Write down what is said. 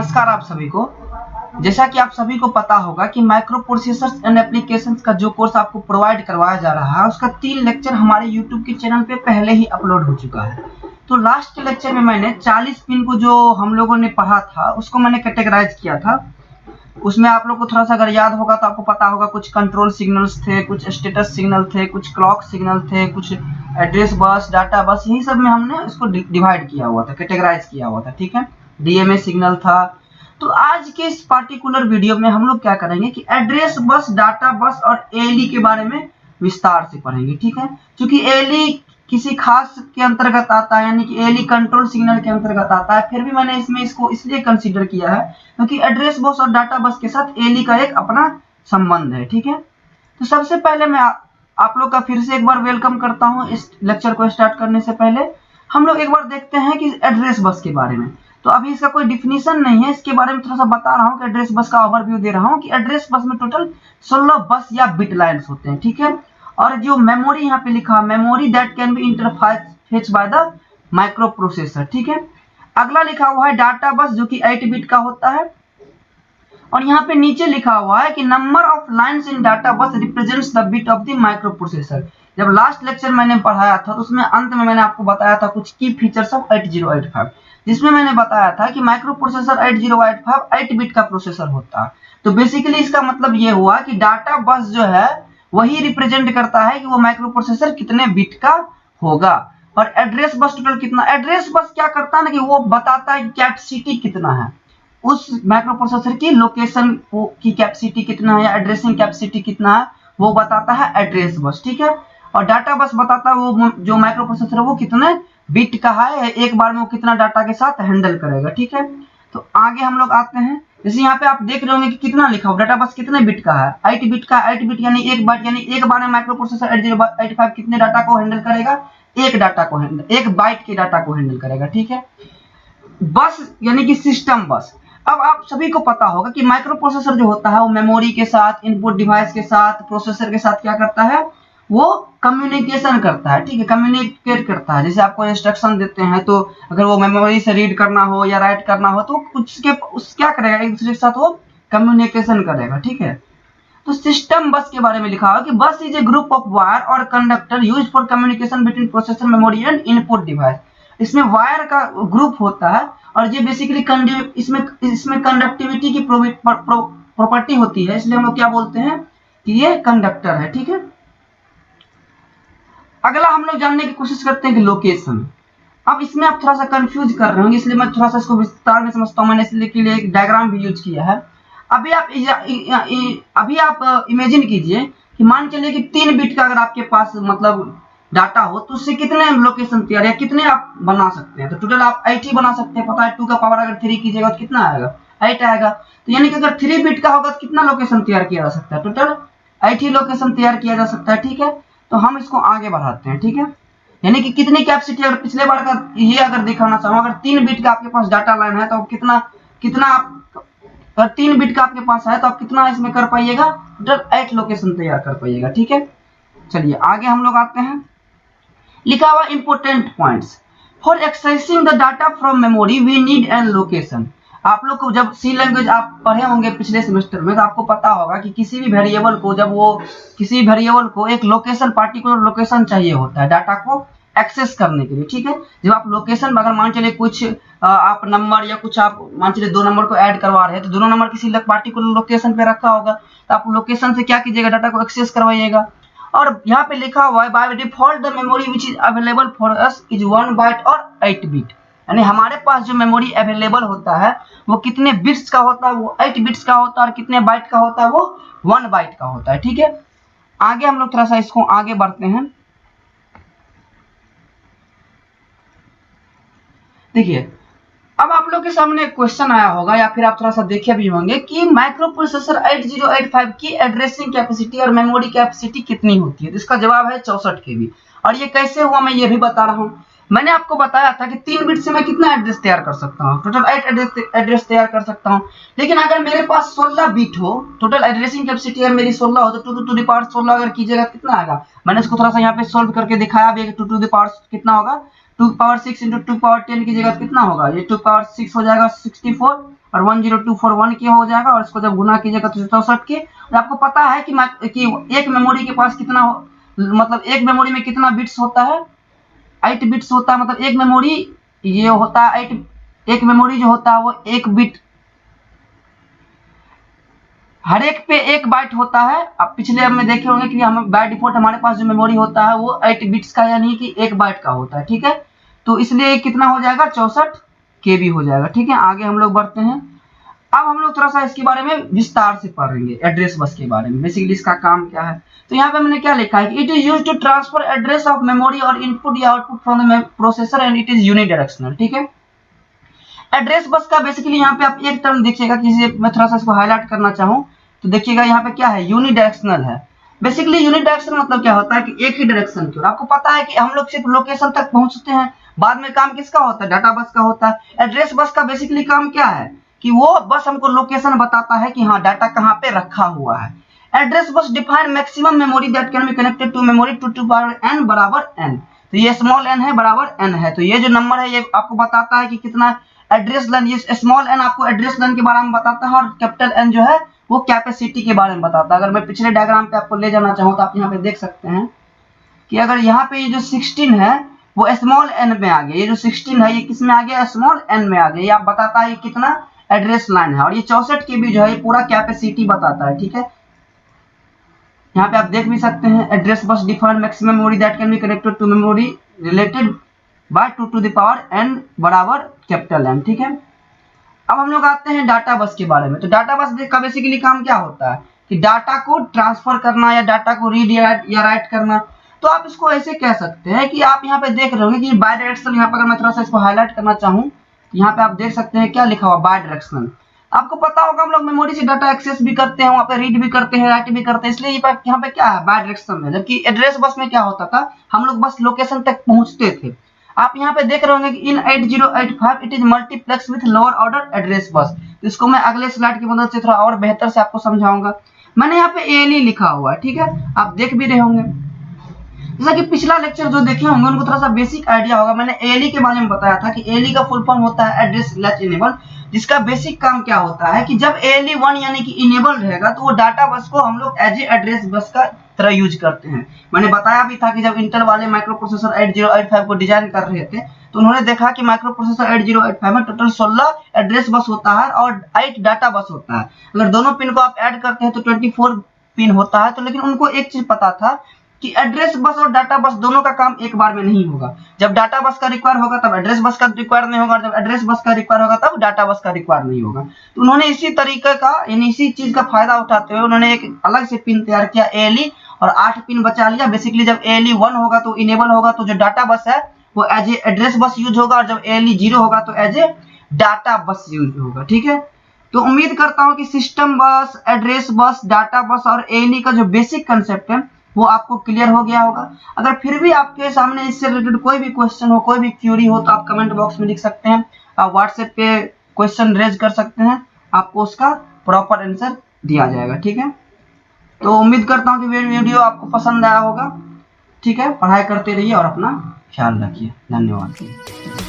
नमस्कार आप सभी को। जैसा कि आप सभी को पता होगा कि माइक्रो प्रोसेसर्स एंड एप्लीकेशंस का जो कोर्स आपको प्रोवाइड करवाया जा रहा है उसका 3 लेक्चर हमारे YouTube के चैनल पे पहले ही अपलोड हो चुका है। तो लास्ट लेक्चर में मैंने 40 पिन को जो हम लोगों ने पढ़ा था उसको मैंने कैटेगराइज किया था। उसमें आप लोग को थोड़ा सा अगर याद होगा तो आपको पता होगा कुछ कंट्रोल सिग्नल्स थे, कुछ स्टेटस सिग्नल थे, कुछ क्लॉक सिग्नल थे, कुछ एड्रेस बस, डाटा बस, यही सब में हमने इसको डिवाइड किया हुआ था, कैटेगराइज किया हुआ था। ठीक है, डीएमए सिग्नल था। तो आज के इस पार्टिकुलर वीडियो में हम लोग क्या करेंगे कि एड्रेस बस, डाटा बस और एएलई के बारे में विस्तार से पढ़ेंगे। ठीक है, क्योंकि एएलई किसी खास के अंतर्गत आता है, यानी कि एएलई कंट्रोल सिग्नल के अंतर्गत आता है। फिर भी मैंने इसमें इसको इसलिए कंसीडर किया है क्योंकि एड्रेस बस और डाटा बस के साथ एएलई का एक अपना संबंध है। ठीक है, तो सबसे पहले मैं आप लोग का फिर से एक बार वेलकम करता हूं। इस लेक्चर को स्टार्ट करने से पहले हम लोग एक बार देखते हैं कि एड्रेस बस के बारे में। तो अभी इसका कोई डिफिनीशन नहीं है, इसके बारे में थोड़ा सा बता रहा हूँ कि एड्रेस बस का ओवरव्यू दे रहा हूँ कि एड्रेस बस में टोटल 16 बस या बिट लाइन्स होते हैं। ठीक है, और जो मेमोरी यहाँ पे लिखा है, memory that can be interfaced by the microprocessor. ठीक है, अगला लिखा हुआ है डाटा बस जो कि 8 बिट का होता है। और यहाँ पे नीचे लिखा हुआ है कि number of lines in data बस represents the bit of the micro processor. जब लास्ट लेक्चर मैंने पढ़ाया था तो उसमें अंत में मैंने आपको बताया था कुछ की फीचर्स ऑफ 8085, जिसमें मैंने बताया था कि माइक्रो प्रोसेसर 8085 8 बिट का प्रोसेसर होता है। तो बेसिकली इसका मतलब ये हुआ कि डाटा बस जो है वही रिप्रेजेंट करता है कि वो माइक्रो प्रोसेसर कितने बिट का होगा। और एड्रेस बस टोटल कितना, एड्रेस बस क्या करता है ना कि वो बताता है कि कैपेसिटी कितना है, उस माइक्रो प्रोसेसर की लोकेशन की कैपेसिटी कितना है या एड्रेसिंग कैपेसिटी कितना है वो बताता है एड्रेस बस। ठीक है, और डाटा बस बताता है वो जो माइक्रो प्रोसेसर है वो कितने बिट का है, एक बार में वो कितना डाटा के साथ हैंडल करेगा। ठीक है, तो आगे हम लोग आते हैं। जैसे यहाँ पे आप देख रहे होंगे कि कितना लिखा हुआ, डाटा बस कितने बिट का है, 8 बिट का। 8 बिट यानी एक बाइट, यानी एक बार में माइक्रो प्रोसेसर 8085 कितने डाटा को हैंडल करेगा, एक बाइट के डाटा को हैंडल करेगा। ठीक है, बस यानी कि सिस्टम बस। अब आप सभी को पता होगा कि माइक्रो प्रोसेसर जो होता है वो मेमोरी के साथ, इनपुट डिवाइस के साथ, प्रोसेसर के साथ क्या करता है, वो कम्युनिकेशन करता है। ठीक है, कम्युनिकेट करता है। जैसे आपको इंस्ट्रक्शन देते हैं तो अगर वो मेमोरी से रीड करना हो या राइट करना हो तो उस क्या करेगा, एक दूसरे के साथ वो कम्युनिकेशन करेगा। ठीक है, तो सिस्टम बस के बारे में लिखा हुआ कि bus is a group of wire और conductor used for communication between processor, memory and input device. इसमें वायर का ग्रुप होता है और ये बेसिकली इसमें कंडक्टिविटी की प्रॉपर्टी होती है, इसलिए हम लोग क्या बोलते हैं कि ये कंडक्टर है। ठीक है, अगला हम लोग जानने की कोशिश करते हैं कि लोकेशन। अब इसमें आप थोड़ा सा कंफ्यूज कर रहे होंगे, इसलिए मैं थोड़ा सा इसको विस्तार में समझता हूँ। मैंने इसलिए के लिए एक डायग्राम भी यूज किया है। अभी आप इमेजिन कीजिए कि मान चलिए कि 3 बिट का अगर आपके पास मतलब डाटा हो तो उससे कितने लोकेशन तैयार या कितने आप बना सकते हैं। तो टोटल आप 8 ही बना सकते हैं। पता है 2 का पावर अगर 3 कीजिएगा तो कितना आएगा, 8 आएगा। तो यानी कि अगर 3 बिट का होगा तो कितना लोकेशन तैयार किया जा सकता है, टोटल 8 ही लोकेशन तैयार किया जा सकता है। ठीक है, तो हम इसको आगे बढ़ाते हैं। ठीक है, यानी कि कितनी कैपेसिटी, अगर पिछले बार का ये अगर दिखाना चाहूँ, अगर 3 बिट का आपके पास डाटा लाइन है तो कितना आप, अगर 3 बिट का आपके पास है तो आप कितना इसमें कर पाइएगा, टोटल 8 लोकेशन तैयार कर पाइएगा। ठीक है, चलिए आगे हम लोग आते हैं। लिखा हुआ important points for accessing the data from memory we need an location. आप लोग को जब सी लैंग्वेज आप पढ़े होंगे पिछले सेमेस्टर में तो आपको पता होगा कि किसी भी वेरिएबल को एक लोकेशन, पार्टिकुलर लोकेशन चाहिए होता है डाटा को एक्सेस करने के लिए। ठीक है, जब आप लोकेशन अगर मान चलिए कुछ आप नंबर या कुछ आप मान चलिए 2 नंबर को ऐड करवा रहे हैं तो दोनों नंबर किसी पार्टिकुलर लोकेशन पे रखा होगा, तो आप लोकेशन से क्या कीजिएगा, डाटा को एक्सेस करवाइएगा। और यहाँ पे लिखा हुआ है by default the memory which is available for us is 1 byte और 8 बिट। यानी हमारे पास जो मेमोरी अवेलेबल होता है वो कितने बिट्स का होता है, वो 8 बिट्स का होता है, और कितने बाइट का होता है, वो 1 बाइट का होता है। ठीक है, आगे हम लोग थोड़ा सा इसको आगे बढ़ते हैं। देखिए, अब आप लोग के सामने एक क्वेश्चन आया होगा या फिर आप थोड़ा सा देखे भी होंगे कि माइक्रो प्रोसेसर 8085 की एड्रेसिंग कैपेसिटी और मेमोरी कैपेसिटी कितनी होती है। तो इसका जवाब है 64 KB। और ये कैसे हुआ मैं ये भी बता रहा हूँ। मैंने आपको बताया था कि 3 बिट से मैं कितना एड्रेस तैयार कर सकता हूँ, टोटल 8 एड्रेस तैयार कर सकता हूँ। लेकिन अगर मेरे पास 16 बिट हो, टोटल एड्रेसिंग कैपेसिटी अगर मेरी 16 हो, तो 2 टू द पावर 16 अगर कीजिएगा तो कितना आएगा। मैंने इसको थोड़ा सा यहाँ पे सोल्व करके दिखाया भी, 2 टू द पावर कितना होगा, 2 पावर 6 इंटू 2 पावर 10 कीजिएगा तो कितना होगा, ये 2 पावर 6 हो जाएगा 64 और 10241 के हो जाएगा, और इसको जब गुना कीजिएगा तो 64 के। आपको पता है कि एक मेमोरी के पास कितना मतलब एक मेमोरी में कितना बिट्स होता है, 8 बिट्स होता है। मतलब एक मेमोरी ये होता है 8, एक मेमोरी जो होता है वो 1 बिट, हर एक पे 1 बाइट होता है। अब पिछले में देखे होंगे कि हम बाय डिफॉल्ट हमारे पास जो मेमोरी होता है वो 8 बिट्स का यानी कि 1 बाइट का होता है, ठीक है। तो इसलिए कितना हो जाएगा, 64 KB हो जाएगा, ठीक है। आगे हम लोग बढ़ते हैं। अब हम लोग थोड़ा सा इसके बारे में विस्तार से पढ़ेंगे, एड्रेस बस के बारे में, बेसिकली इसका काम क्या है। तो यहाँ पे मैंने क्या लिखा है कि it is used to transfer address of memory और इनपुट या output from the processor and it is unidirectional, ठीक है। एड्रेस बस का बेसिकली यहाँ पे आप एक टर्म देखिएगा, किसी मैं थोड़ा सा इसको हाईलाइट करना चाहूँ तो देखिएगा यहाँ पे क्या है, यूनिडायरेक्शनल है। बेसिकली यूनिडायरेक्शनल मतलब क्या होता है कि एक ही डायरेक्शन की ओर। आपको पता है कि हम लोग सिर्फ लोकेशन तक पहुंचते हैं, बाद में काम किसका होता है, डाटा बस का होता है। एड्रेस बस का बेसिकली काम क्या है कि वो बस हमको लोकेशन बताता है कि हाँ डाटा कहाँ पे रखा हुआ है। Address bus define maximum memory that can be connected to memory to power n बराबर n। तो ये स्मॉल n है बराबर n है, तो ये जो नंबर है ये आपको बताता है कि कितना एड्रेस लाइन, ये स्मॉल n आपको एड्रेस लाइन के बारे में बताता है और कैपिटल N जो है वो कैपेसिटी के बारे में बताता है। अगर मैं पिछले डायग्राम पे आपको ले जाना चाहूँ तो आप यहाँ पे देख सकते हैं कि अगर यहाँ पे ये जो 16 है वो स्मॉल n में आ गया, ये जो 16 है ये किस में आ गया, स्मॉल n में आ गया। ये आप बताता है कितना एड्रेस लाइन है, और ये 64 KB जो है ये पूरा कैपेसिटी बताता है, ठीक है। यहाँ पे आप देख भी सकते हैं, address bus define maximum memory that can be connected to memory related by 2 to the power n बराबर कैपिटल N, ठीक है। अब हम लोग आते हैं डाटा बस के बारे में। तो डाटा बस का बेसिकली काम क्या होता है कि डाटा को ट्रांसफर करना या डाटा को रीड या राइट करना। तो आप इसको ऐसे कह सकते हैं कि आप यहाँ पे देख रहे होंगे कि बाय डायरेक्शनल, यहाँ पे अगर मैं थोड़ा सा इसको हाईलाइट करना चाहूँ तो यहाँ पे आप देख सकते हैं क्या लिखा हुआ, बाय डायरेक्शनल। आपको पता होगा हम लोग मेमोरी से डाटा एक्सेस भी करते हैं, वहाँ पे रीड भी करते हैं, राइट भी करते हैं, इसलिए यहाँ पे क्या है, बाय डायरेक्शनल है। जबकि एड्रेस बस में क्या होता था, हम लोग बस लोकेशन तक पहुंचते थे। आप यहाँ पे देख रहे होंगे कि इन 8085 it is multiplex with lower order address bus. तो इसको मैं अगले स्लाइड की मदद से थोड़ा और बेहतर से आपको समझाऊंगा। मैंने यहाँ पे ALE लिखा हुआ है, ठीक है, आप देख भी रहे होंगे। जैसा कि पिछला लेक्चर जो देखे होंगे उनको थोड़ा सा बेसिक आइडिया होगा। मैंने ALE के बारे में बताया था कि ALE का फुल फॉर्म होता है एड्रेस लैच इनेबल, जिसका बेसिक काम क्या होता है कि जब ALE 1 यानी कि इनेबल रहेगा तो वो डाटा बस को हम लोग एज ए एड्रेस बस का तरह यूज करते हैं। मैंने बताया भी था कि जब इंटेल वाले माइक्रो प्रोसेसर 8085 को डिजाइन कर रहे थे तो उन्होंने देखा कि माइक्रो प्रोसेसर 8085 में टोटल 16 एड्रेस बस होता है और 8 डाटा बस होता है। अगर दोनों पिन को आप ऐड करते हैं तो 24 पिन होता है। तो लेकिन उनको एक चीज पता था कि एड्रेस बस और डाटा बस दोनों का काम एक बार में नहीं होगा। जब डाटा बस का रिक्वायर होगा तब एड्रेस बस का रिक्वायर नहीं होगा, जब एड्रेस बस का रिक्वायर होगा तब डाटा बस का रिक्वायर नहीं होगा। तो उन्होंने इसी तरीके का यानी इसी चीज का फायदा उठाते हुए उन्होंने एक अलग से पिन तैयार किया ALE, और 8 पिन बचा लिया। बेसिकली जब ALE 1 होगा तो इनेबल होगा, तो जो डाटा बस है वो as a address bus use होगा, और जब ALE 0 होगा तो as a data bus use होगा, ठीक है। तो उम्मीद करता हूं कि सिस्टम बस, एड्रेस बस, डाटा बस और ALE का जो बेसिक कंसेप्ट है वो आपको क्लियर हो गया होगा। अगर फिर भी आपके सामने इससे रिलेटेड कोई भी क्वेश्चन हो, कोई भी क्यूरी हो तो आप कमेंट बॉक्स में लिख सकते हैं। आप व्हाट्सएप पे क्वेश्चन रेज कर सकते हैं, आपको उसका प्रॉपर आंसर दिया जाएगा, ठीक है। तो उम्मीद करता हूँ कि वीडियो आपको पसंद आया होगा, ठीक है। पढ़ाई करते रहिए और अपना ख्याल रखिए। धन्यवाद।